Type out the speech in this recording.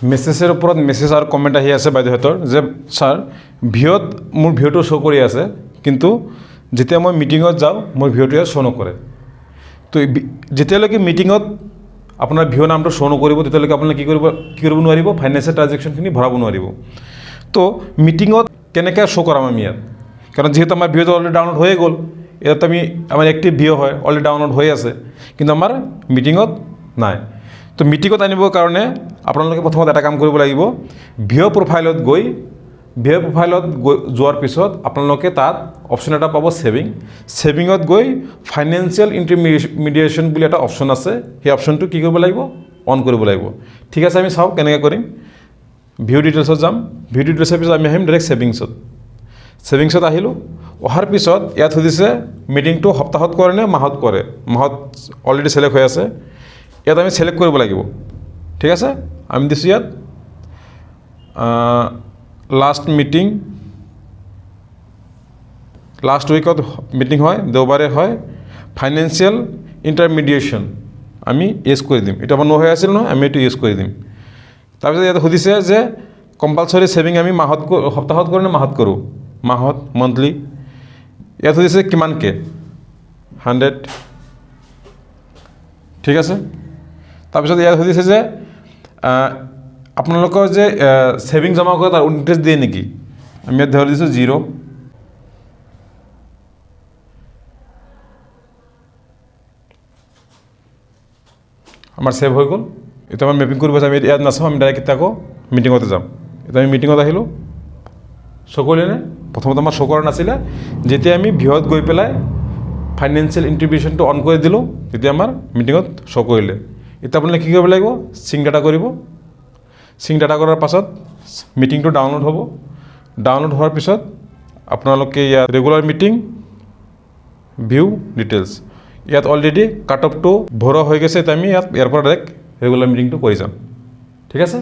মেছেজৰ ওপৰত মেছেজ আৰু কমেণ্ট আহি আছে বাইদেউহঁতৰ যে ছাৰ ভিঅ'ত মোৰ ভিঅ'টো শ্ব' কৰি আছে কিন্তু যেতিয়া মই মিটিঙত যাওঁ মোৰ ভিঅ'টোৱে শ্ব' নকৰে তো যেতিয়ালৈকে মিটিঙত আপোনাৰ ভিঅ' নামটো শ্ব' নকৰিব তেতিয়ালৈকে আপুনি কি কৰিব নোৱাৰিব ফাইনেন্সিয়েল ট্ৰানজেকশ্যনখিনি ভৰাব নোৱাৰিব তো মিটিঙত কেনেকৈ শ্ব' কৰাম আমি ইয়াত কাৰণ যিহেতু আমাৰ ভিঅ'টো অলৰেডি ডাউনলোড হৈয়ে গ'ল ইয়াত আমাৰ এক্টিভ ভিঅ' হয় অলৰেডি ডাউনলোড হৈ আছে কিন্তু আমাৰ মিটিঙত নাই তো মিটিঙত আনিবৰ কাৰণে আপোনালোকে প্ৰথমত এটা কাম কৰিব লাগিব ভিঅ' প্ৰফাইলত যোৱাৰ পিছত আপোনালোকে তাত অপশ্যন এটা পাব ছেভিঙত গৈ ফাইনেন্সিয়েল ইণ্টাৰমিডিয়েশ্যন বুলি এটা অপশ্যন আছে সেই অপশ্যনটো কি কৰিব লাগিব অন কৰিব লাগিব ঠিক আছে আমি চাওঁ কেনেকৈ কৰিম ভিঅ' ডিটেইলছত যাম ভিঅ' ডিটেইলছৰ পিছত আমি আহিম ডাইৰেক্ট ছেভিংছত আহিলোঁ অহাৰ পিছত ইয়াত সুধিছে মিটিংটো সপ্তাহত কৰে নে মাহত কৰে মাহত অলৰেডি ছিলেক্ট হৈ আছে ইয়াত আমি ছিলেক্ট কৰিব লাগিব ঠিক আছে আমি দিছোঁ ইয়াত লাষ্ট উইকত মিটিং হয় দেওবাৰে হয় ফাইনেন্সিয়েল ইণ্টাৰমিডিয়েশ্যন আমি ইউজ কৰি দিম এইটো আমাৰ হৈ আছিল নহয় আমি এইটো ইউজ কৰি দিম তাৰপিছত ইয়াত সুধিছে যে কম্পালচৰি ছেভিং আমি সপ্তাহত কৰোঁ নে মাহত কৰোঁ মাহত মান্থলি ইয়াত সুধিছে কিমানকৈ 100 ঠিক আছে তাৰপিছত ইয়াত সুধিছে যে আপোনালোকৰ যে ছেভিং জমা কৰে তাৰ ইণ্টাৰেষ্ট দিয়ে নেকি আমি ইয়াত ধৰি দিছোঁ 0 আমাৰ ছেভ হৈ গ'ল এতিয়া আমাৰ মেপিং কৰিব আছে আমি ইয়াত নাচাওঁ আমি ডাইৰেক্ট এতিয়া আকৌ মিটিঙতে যাম এতিয়া আমি মিটিঙত আহিলোঁ শ্ব' কৰিলেনে প্ৰথমতে আমাৰ শ্ব' কৰা নাছিলে যেতিয়া আমি ভিঅ'ত গৈ পেলাই ফাইনেন্সিয়েল ইণ্টাৰমিডিয়েশ্যনটো অন কৰি দিলোঁ তেতিয়া আমাৰ মিটিঙত শ্ব' কৰিলে এতিয়া আপোনালোকে কি কৰিব লাগিব চিং ডাটা কৰিব চিং ডাটা কৰাৰ পাছত মিটিংটো ডাউনলোড হ'ব ডাউনলোড হোৱাৰ পিছত আপোনালোকে ইয়াত ৰেগুলাৰ মিটিং ভিউ ডিটেইলছ ইয়াত অলৰেডি কাট অফটো ভৰোৱা হৈ গৈছে এতিয়া আমি ইয়াৰ পৰা ডাইৰেক্ট ৰেগুলাৰ মিটিংটো কৰি যাম ঠিক আছে